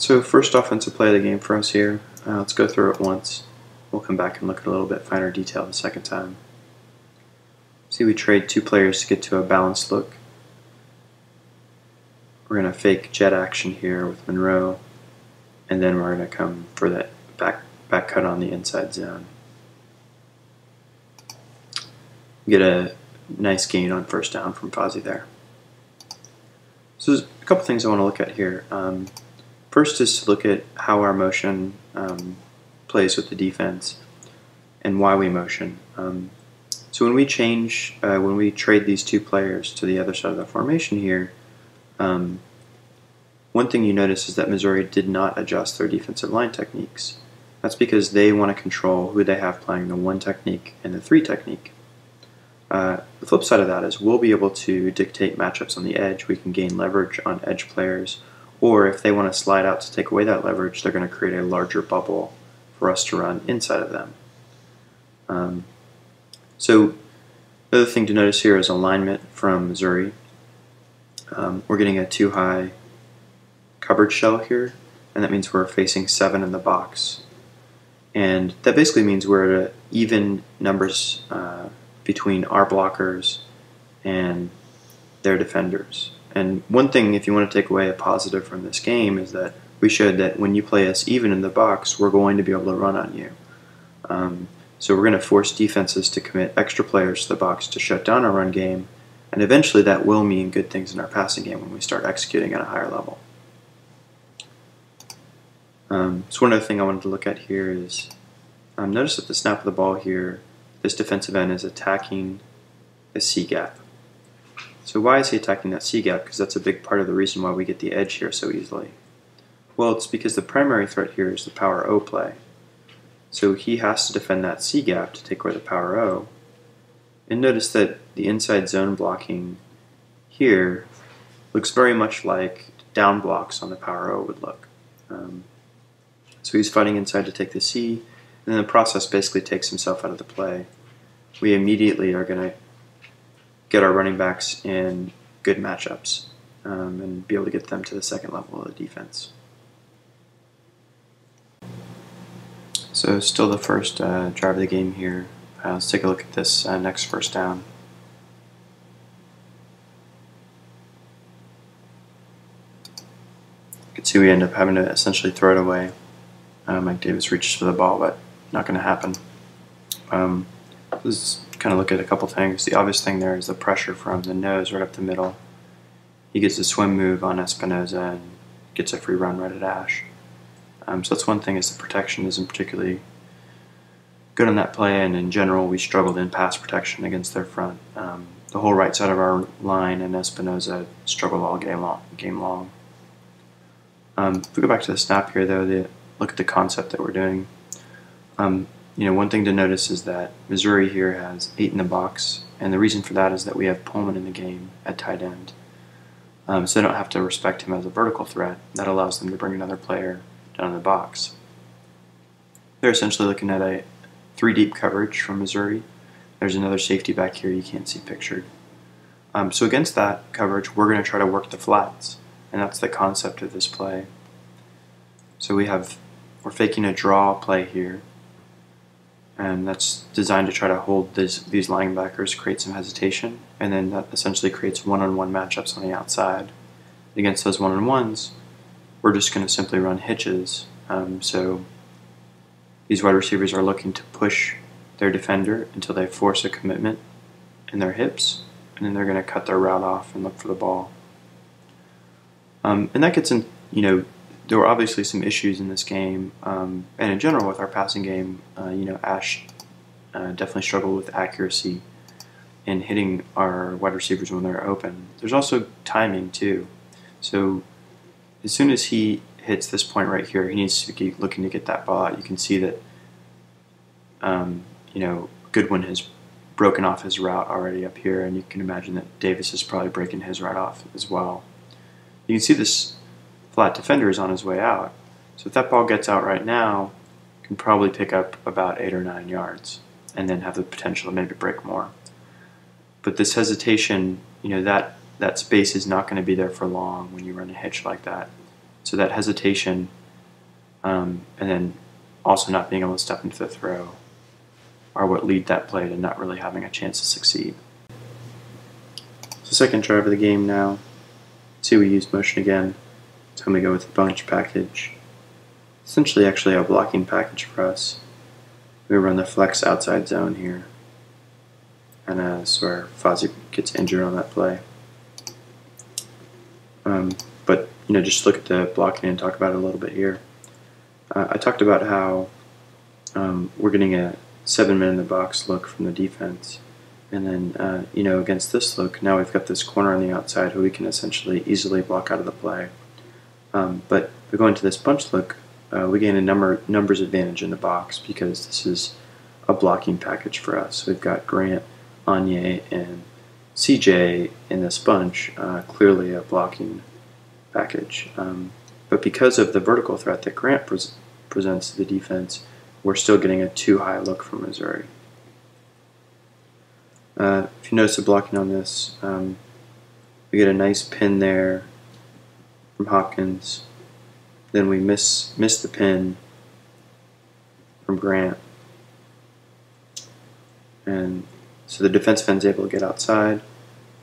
So first offensive play of the game for us here. Let's go through it once. We'll come back and look at a little bit finer detail the second time. See, we trade two players to get to a balanced look. We're going to fake jet action here with Monroe, and then we're going to come for that back cut on the inside zone. Get a nice gain on first down from Fozzie there. So there's a couple things I want to look at here. First is to look at how our motion plays with the defense and why we motion. So when we trade these two players to the other side of the formation here, one thing you notice is that Missouri did not adjust their defensive line techniques. That's because they want to control who they have playing the 1 technique and the 3 technique. The flip side of that is we'll be able to dictate matchups on the edge. We can gain leverage on edge players, or if they want to slide out to take away that leverage, they're going to create a larger bubble for us to run inside of them. So the other thing to notice here is alignment from Missouri. We're getting a too high coverage shell here, and that means we're facing 7 in the box. And that basically means we're at even numbers between our blockers and their defenders. And one thing, if you want to take away a positive from this game, is that we showed that when you play us even in the box, we're going to be able to run on you. So we're going to force defenses to commit extra players to the box to shut down our run game, and eventually that will mean good things in our passing game when we start executing at a higher level. So one other thing I wanted to look at here is, notice at the snap of the ball here, this defensive end is attacking a C gap. So why is he attacking that C gap? Because that's a big part of the reason why we get the edge here so easily. Well, it's because the primary threat here is the power O play. So he has to defend that C gap to take away the power O. And notice that the inside zone blocking here looks very much like down blocks on the power O would look. So he's fighting inside to take the C, and then the process basically takes himself out of the play. We immediately are going to get our running backs in good matchups and be able to get them to the second level of the defense. So still the first drive of the game here. Let's take a look at this next first down. You can see we end up having to essentially throw it away. Mike Davis reaches for the ball, but not going to happen. Let's kind of look at a couple things. The obvious thing there is the pressure from the nose right up the middle. He gets a swim move on Espinoza and gets a free run right at Ash. So that's one thing, is the protection isn't particularly good on that play, and in general we struggled in pass protection against their front. The whole right side of our line and Espinoza struggled all game long. If we go back to the snap here though, look at the concept that we're doing. One thing to notice is that Missouri here has 8 in the box, and the reason for that is that we have Pullman in the game at tight end. So they don't have to respect him as a vertical threat. That allows them to bring another player down in the box. They're essentially looking at a 3 deep coverage from Missouri. There's another safety back here you can't see pictured. So against that coverage, we're going to try to work the flats, and that's the concept of this play. So we're faking a draw play here, and that's designed to try to hold these linebackers, create some hesitation, and then that essentially creates one-on-one matchups on the outside. Against those one-on-ones, we're just going to simply run hitches. So these wide receivers are looking to push their defender until they force a commitment in their hips, and then they're going to cut their route off and look for the ball. And that gets in, there were obviously some issues in this game, and in general with our passing game. Ash definitely struggled with accuracy in hitting our wide receivers when they're open. There's also timing too. So as soon as he hits this point right here, he needs to keep looking to get that ball out. You can see that Goodwin has broken off his route already up here, and you can imagine that Davis is probably breaking his route off as well. You can see this flat defender is on his way out. So if that ball gets out right now, can probably pick up about 8 or 9 yards and then have the potential to maybe break more. But this hesitation, that space is not going to be there for long when you run a hitch like that. So that hesitation, and then also not being able to step into the throw, are what lead that play to not really having a chance to succeed. So second drive of the game now. See, we use motion again. So we go with the bunch package. Essentially actually a blocking package for us. We run the flex outside zone here. And that's where Fozzie gets injured on that play. But just look at the blocking and talk about it a little bit here. I talked about how we're getting a 7-man in the box look from the defense. And then, against this look, now we've got this corner on the outside who we can essentially easily block out of the play. But we go into this bunch look, we gain a numbers advantage in the box because this is a blocking package for us. We've got Grant, Anye, and CJ in this bunch, clearly a blocking package. But because of the vertical threat that Grant presents to the defense, we're still getting a too high look from Missouri. If you notice the blocking on this, we get a nice pin there from Hopkins. Then we miss the pin from Grant. And so the defensive end's able to get outside.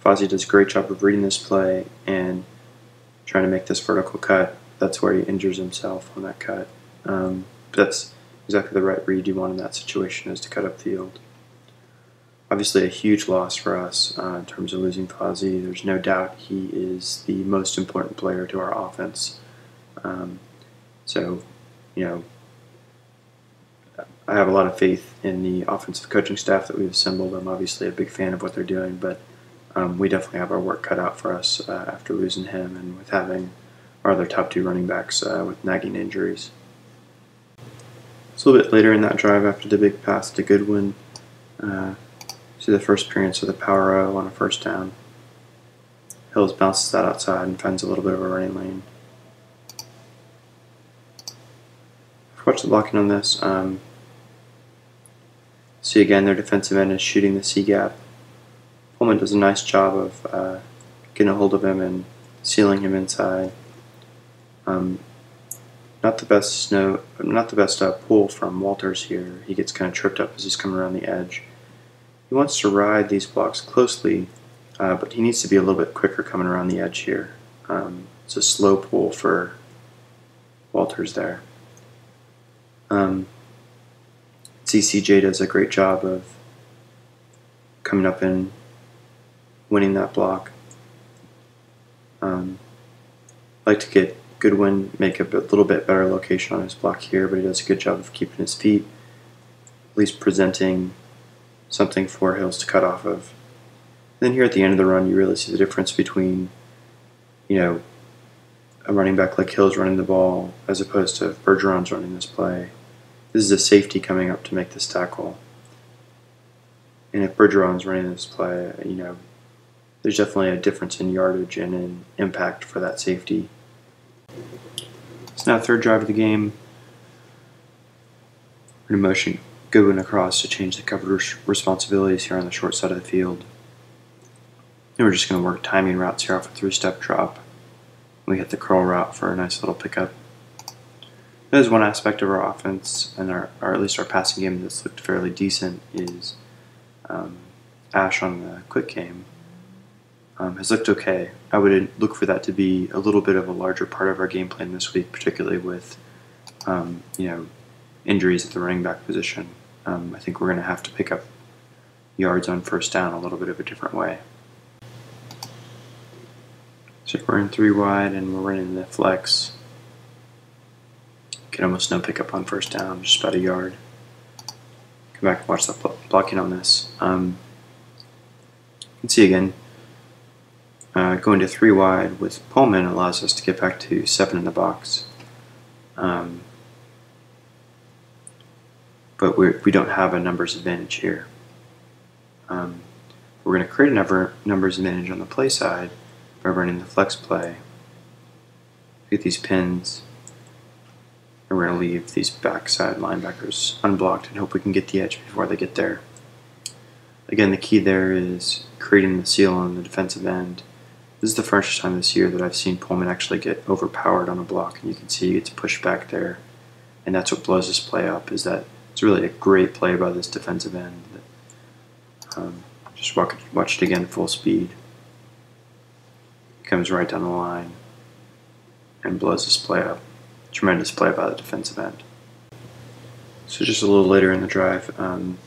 Fozzie does a great job of reading this play and trying to make this vertical cut. That's where he injures himself on that cut. But that's exactly the right read you want in that situation, is to cut upfield. Obviously a huge loss for us in terms of losing Fozzie. There's no doubt he is the most important player to our offense. I have a lot of faith in the offensive coaching staff that we've assembled. I'm obviously a big fan of what they're doing, but we definitely have our work cut out for us after losing him and with having our other top two running backs with nagging injuries. It's a little bit later in that drive after the big pass to Goodwin. See the first appearance of the power O on a first down. Hills bounces that outside and finds a little bit of a running lane. Watch the blocking on this. See again, their defensive end is shooting the C gap. Pullman does a nice job of getting a hold of him and sealing him inside. Not the best pull from Walters here. He gets kind of tripped up as he's coming around the edge. He wants to ride these blocks closely, but he needs to be a little bit quicker coming around the edge here. It's a slow pull for Walters there. CJ does a great job of coming up and winning that block. Like to get Goodwin make a little bit better location on his block here, but he does a good job of keeping his feet, at least presenting something for Hills to cut off of. Then here at the end of the run, you really see the difference between, a running back like Hills running the ball as opposed to if Bergeron's running this play. This is a safety coming up to make this tackle. And if Bergeron's running this play, there's definitely a difference in yardage and in impact for that safety. It's now third drive of the game. We're going to motion Goodwin across to change the coverage responsibilities here on the short side of the field. And we're just going to work timing routes here off a 3-step drop. We hit the curl route for a nice little pickup. There's one aspect of our offense, and or at least our passing game that's looked fairly decent, is Ash on the quick game has looked okay. I would look for that to be a little bit of a larger part of our game plan this week, particularly with injuries at the running back position. I think we're going to have to pick up yards on first down a little bit of a different way. So we're in 3 wide and we're running the flex. Get almost no pickup on first down, just about a yard. Come back and watch the blocking on this. You can see again, going to 3 wide with Pullman allows us to get back to 7 in the box. But we don't have a numbers advantage here. We're going to create a numbers advantage on the play side by running the flex play. Get these pins. And we're going to leave these backside linebackers unblocked and hope we can get the edge before they get there. Again, the key there is creating the seal on the defensive end This is the first time this year that I've seen Pullman actually get overpowered on a block, and you can see he gets pushed back there, and that's what blows this play up. Is that it's really a great play by this defensive end. Just watch it again full speed. Comes right down the line and blows this play up. Tremendous play by the defensive end. So just a little later in the drive, run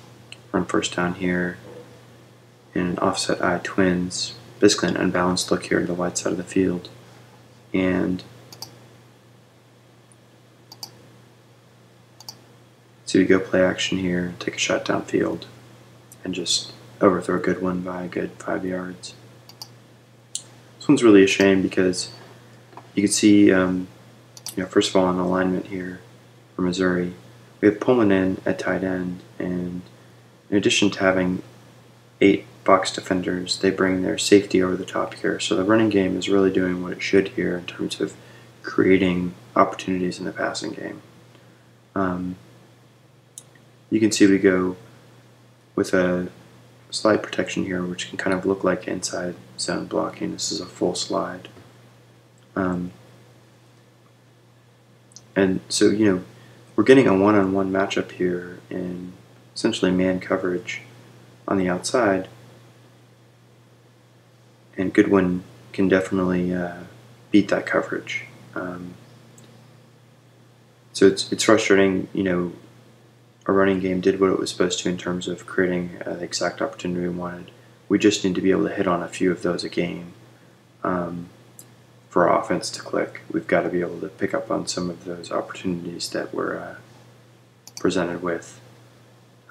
first down here in an offset I twins. Basically an unbalanced look here to the wide side of the field. And so we go play action here, take a shot downfield, and just overthrow a good one by a good 5 yards. This one's really a shame because you can see, first of all, in alignment here for Missouri, we have Pullman in at tight end, and in addition to having 8 box defenders, they bring their safety over the top here. So the running game is really doing what it should here in terms of creating opportunities in the passing game. You can see we go with a slide protection here, which can kind of look like inside zone blocking. This is a full slide. And so, we're getting a one-on-one matchup here in essentially man coverage on the outside. And Goodwin can definitely beat that coverage. So it's frustrating, our running game did what it was supposed to in terms of creating the exact opportunity we wanted. We just need to be able to hit on a few of those a game for our offense to click. We've got to be able to pick up on some of those opportunities that we're presented with.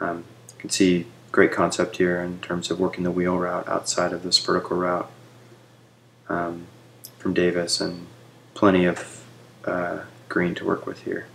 You can see great concept here in terms of working the wheel route outside of this vertical route from Davis, and plenty of green to work with here.